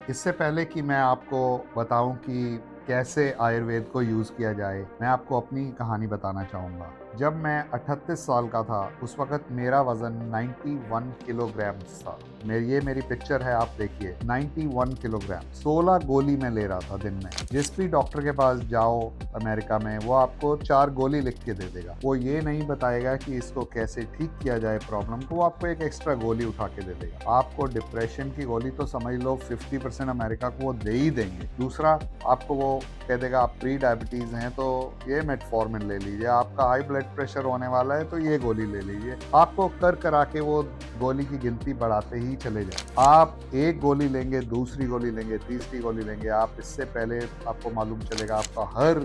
इससे पहले कि मैं आपको बताऊं कि कैसे आयुर्वेद को यूज़ किया जाए, मैं आपको अपनी कहानी बताना चाहूँगा। जब मैं 38 साल का था, उस वक़्त मेरा वज़न 91 किलोग्राम्स था। मेरी पिक्चर है, आप देखिए, 91 किलोग्राम। 16 गोली मैं ले रहा था दिन में। जिस भी डॉक्टर के पास जाओ अमेरिका में, वो आपको 4 गोली लिख के दे देगा। वो ये नहीं बताएगा कि इसको कैसे ठीक किया जाए प्रॉब्लम को, वो आपको एक एक्स्ट्रा गोली उठा के दे देगा। आपको डिप्रेशन की गोली तो समझ लो 50% अमेरिका को वो दे ही देंगे। दूसरा, आपको वो कह देगा आप प्री डायबिटीज हैं तो ये मेटफॉर्मिन ले लीजिए, आपका हाई ब्लड प्रेशर होने वाला है तो ये गोली ले लीजिए। आपको कर करा के वो गोली की गिनती बढ़ाते ही चले जाए। आप एक गोली लेंगे, दूसरी गोली लेंगे, तीसरी गोली लेंगे, आप इससे पहले आपको मालूम चलेगा आपका हर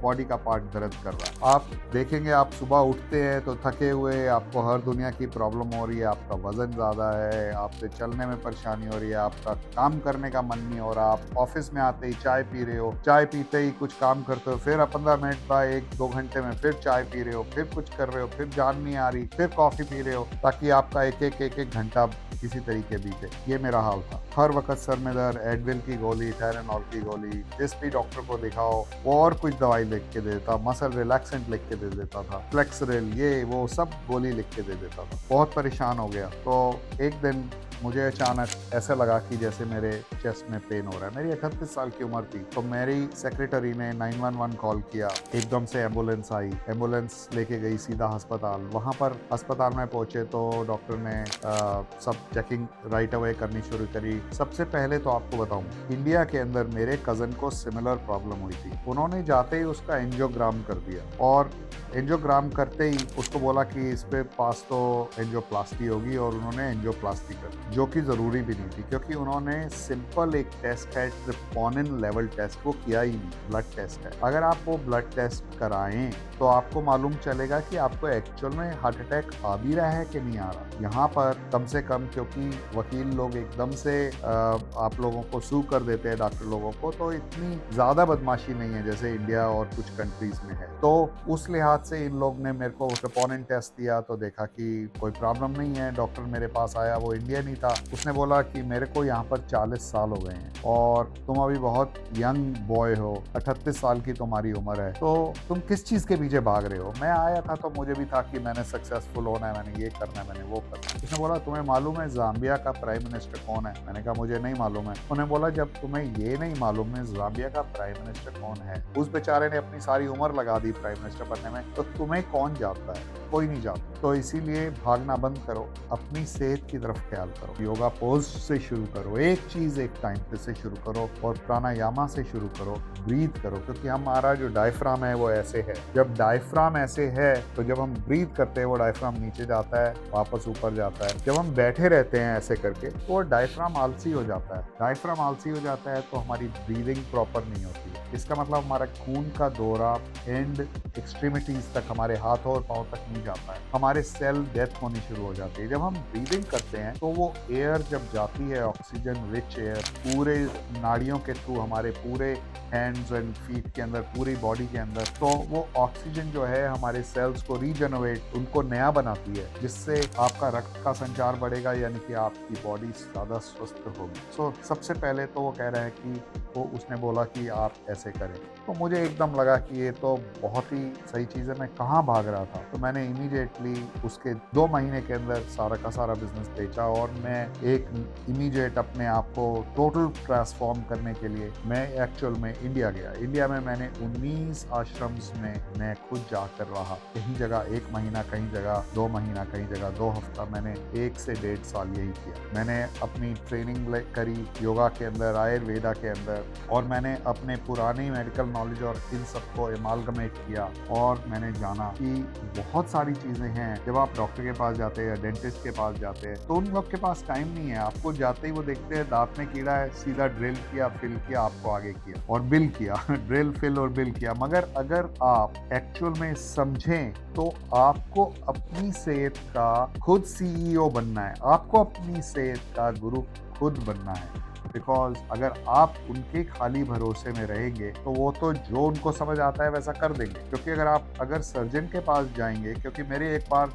बॉडी का पार्ट दर्द कर रहा है। आप देखेंगे, आप सुबह उठते हैं तो थके हुए, आपको हर दुनिया की प्रॉब्लम हो रही है, आपका वजन ज़्यादा है, आपसे चलने में परेशानी हो रही है, आपका काम करने का मन नहीं हो रहा, आप ऑफिस में आते ही चाय पी रहे हो, चाय पीते ही कुछ काम करते हो, फिर 15 मिनट बाद 1-2 घंटे में फिर चाय पी रहे हो, फिर कुछ कर रहे हो, फिर जान नहीं आ रही, फिर कॉफ़ी पी रहे हो, ताकि आपका एक घंटा किसी तरीके बीते। ये मेरा हाल था। हर वक्त सर में दर्द, एडविल की गोली, टायरानोल की गोली, जिस भी डॉक्टर को दिखाओ वो और कुछ दवाई लिख के दे देता, मसल रिलैक्सेंट लिख के दे देता था, फ्लेक्सरिल, ये वो सब गोली लिख के दे देता था। बहुत परेशान हो गया। तो एक दिन मुझे अचानक ऐसा लगा कि जैसे मेरे चेस्ट में पेन हो रहा है। मेरी 38 साल की उम्र थी, तो मेरी सेक्रेटरी ने 911 कॉल किया। एकदम से एम्बुलेंस आई, एम्बुलेंस लेके गई सीधा अस्पताल। वहाँ पर अस्पताल में पहुंचे तो डॉक्टर ने सब चेकिंग राइट अवे करनी शुरू करी। सबसे पहले तो आपको बताऊं, इंडिया के अंदर मेरे कज़न को सिमिलर प्रॉब्लम हुई थी। उन्होंने जाते ही उसका एंजियोग्राम कर दिया, और एंजियोग्राम करते ही उसको बोला कि इस पे पास तो एंजियोप्लास्टी होगी, और उन्होंने एंजियोप्लास्टी कर दी, जो कि ज़रूरी भी नहीं थी, क्योंकि उन्होंने सिंपल एक टेस्ट है, ट्रिप्टोनिन लेवल टेस्ट, वो किया ही नहीं। ब्लड टेस्ट है। अगर आप वो ब्लड टेस्ट कराएं तो आपको मालूम चलेगा कि आपको एक्चुअल में हार्ट अटैक आ भी रहा है कि नहीं आ रहा। यहाँ पर कम से कम, क्योंकि वकील लोग एकदम से आप लोगों को सू कर देते हैं, डॉक्टर लोगों को, तो इतनी ज़्यादा बदमाशी नहीं है जैसे इंडिया और कुछ कंट्रीज में है। तो उस लिहाज से इन लोग ने मेरे को ट्रिप्टोनिन टेस्ट दिया तो देखा कि कोई प्रॉब्लम नहीं है। डॉक्टर मेरे पास आया, वो इंडियन ही था। उसने बोला कि मेरे को यहाँ पर 40 साल हो गए हैं और तुम अभी बहुत यंग बॉय हो, 38 साल की तुम्हारी उम्र है, तो तुम किस चीज़ के पीछे भाग रहे हो। मैं आया था तो मुझे भी था कि मैंने सक्सेसफुल होना है, मैंने ये करना है, मैंने वो करना है। उसने बोला तुम्हें मालूम है जाम्बिया का प्राइम मिनिस्टर कौन है। मैंने कहा मुझे नहीं मालूम है। उन्होंने बोला जब तुम्हें ये नहीं मालूम है जाम्बिया का प्राइम मिनिस्टर कौन है, उस बेचारे ने अपनी सारी उम्र लगा दी प्राइम मिनिस्टर बनने में, तो तुम्हें कौन जानता है, कोई नहीं जानता। तो इसीलिए भागना बंद करो, अपनी सेहत की तरफ ख्याल करो, योगा पोज से शुरू करो, एक चीज एक टाइम पे से शुरू करो, और प्राणायामा से शुरू करो, ब्रीथ करो, क्योंकि हमारा जो डायफ्राम है वो ऐसे है। जब डायफ्राम ऐसे है तो जब हम ब्रीथ करते हैं वो डायफ्राम नीचे जाता है, वापस ऊपर जाता है। जब हम बैठे रहते हैं ऐसे करके तो वो डायफ्राम आलसी हो जाता है। डायफ्राम आलसी हो जाता है तो हमारी ब्रीदिंग प्रॉपर नहीं होती है। इसका मतलब हमारा खून का दौरा एंड एक्सट्रीमिटीज तक, हमारे हाथों और पांव तक नहीं जाता है। हमारे सेल डेथ होनी शुरू हो जाती है। जब हम ब्रीदिंग करते हैं तो वो एयर जब जाती है, ऑक्सीजन रिच एयर, पूरे नाड़ियों के थ्रू हमारे पूरे हैंड्स एंड फीट के अंदर, पूरी बॉडी के अंदर, तो वो ऑक्सीजन जो है हमारे सेल्स को रीजनरेट, उनको नया बनाती है, जिससे आपका रक्त का संचार बढ़ेगा, यानी कि आपकी बॉडी ज़्यादा स्वस्थ होगी। सो सबसे पहले तो वो कह रहा है कि उसने बोला कि आप ऐसे करें, तो मुझे एकदम लगा कि ये तो बहुत ही सही चीज़ है। मैं कहाँ भाग रहा था, तो मैंने इमीडिएटली उसके 2 महीने के अंदर सारा का सारा बिजनेस बेचा, और मैं एक इमीडिएट अपने आप को टोटल ट्रांसफॉर्म करने के लिए मैं एक्चुअल में इंडिया गया। इंडिया में मैंने 19 आश्रम्स में मैं खुद जाकर रहा। कहीं जगह 1 महीना, कहीं जगह 2 महीना, कहीं जगह 2 हफ्ता। मैंने 1 से 1.5 साल यही किया। मैंने अपनी ट्रेनिंग करी योगा के अंदर, आयुर्वेदा के अंदर, और मैंने अपने पुरानी मेडिकल नॉलेज और इन सबको एमालगमेट किया, और मैंने जाना कि बहुत सारी चीज़ें हैं। जब आप डॉक्टर के पास जाते हैं या डेंटिस्ट के पास जाते हैं तो उन लोग के पास टाइम नहीं है। आपको जाते ही वो देखते हैं दांत में कीड़ा है, सीधा ड्रिल किया, फिल किया, आपको आगे किया और बिल किया ड्रिल, फिल और बिल किया। मगर अगर आप एक्चुअल में समझें तो आपको अपनी सेहत का खुद सीईओ बनना है, आपको अपनी सेहत का गुरु खुद बनना है। बिकॉज अगर आप उनके खाली भरोसे में रहेंगे तो वो तो जो उनको समझ आता है वैसा कर देंगे। क्योंकि अगर सर्जन के पास जाएंगे, क्योंकि मेरे एक बार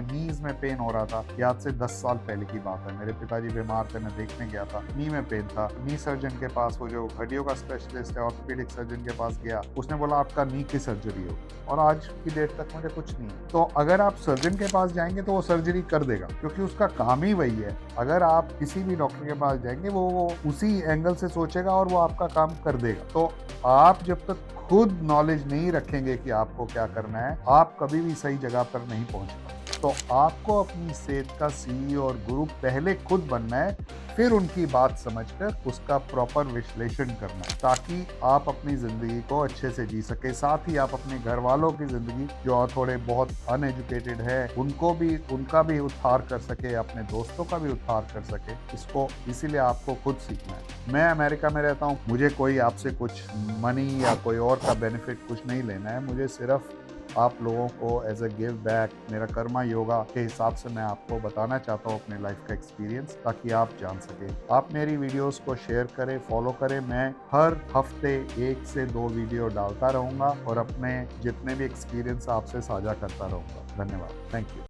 नीज में पेन हो रहा था, याद से 10 साल पहले की बात है, मेरे पिताजी बीमार थे, मैं देखने गया था, नी में पेन था, नी सर्जन के पास, वो जो हड्डियों का स्पेशलिस्ट है, ऑर्थोपेडिक सर्जन के पास गया, उसने बोला आपका नी की सर्जरी हो, और आज की डेट तक मुझे कुछ नहीं है। तो अगर आप सर्जन के पास जाएंगे तो वो सर्जरी कर देगा, क्योंकि उसका काम ही वही है। अगर आप किसी भी डॉक्टर के पास जाएंगे वो उसी एंगल से सोचेगा और वो आपका काम कर देगा। तो आप जब तक खुद नॉलेज नहीं रखेंगे कि आपको क्या करना है, आप कभी भी सही जगह पर नहीं पहुंच पाएंगे। तो आपको अपनी सेहत का सीईओ और गुरु पहले खुद बनना है, फिर उनकी बात समझकर उसका प्रॉपर विश्लेषण करना है, ताकि आप अपनी जिंदगी को अच्छे से जी सके। साथ ही आप अपने घर वालों की जिंदगी, जो थोड़े बहुत अनएजुकेटेड है, उनका भी उद्धार कर सके, अपने दोस्तों का भी उद्धार कर सके। इसको इसीलिए आपको खुद सीखना है। मैं अमेरिका में रहता हूँ, मुझे कोई आपसे कुछ मनी या कोई और का बेनिफिट कुछ नहीं लेना है, मुझे सिर्फ आप लोगों को एज अ गिव बैक, मेरा कर्मा योगा के हिसाब से मैं आपको बताना चाहता हूँ अपने लाइफ का एक्सपीरियंस, ताकि आप जान सके। आप मेरी वीडियोस को शेयर करें, फॉलो करें। मैं हर हफ्ते 1 से 2 वीडियो डालता रहूँगा और अपने जितने भी एक्सपीरियंस आपसे साझा करता रहूँगा। धन्यवाद, थैंक यू।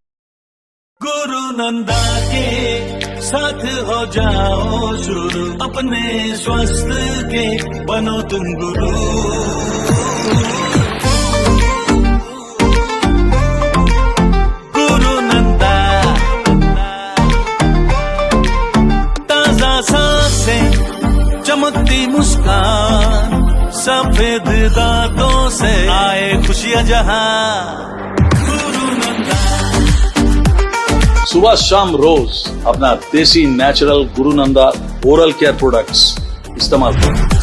गुरु नंदा के साथ हो जाओ शुरू, अपने स्वास्थ्य के बनो तुम गुरु। गुरु नंदा, ताजा सांसें, चमकती मुस्कान, सफेद दांतों से आए खुशियां जहां। सुबह शाम रोज अपना देसी नेचुरल गुरु नंदा ओरल केयर प्रोडक्ट्स इस्तेमाल करें।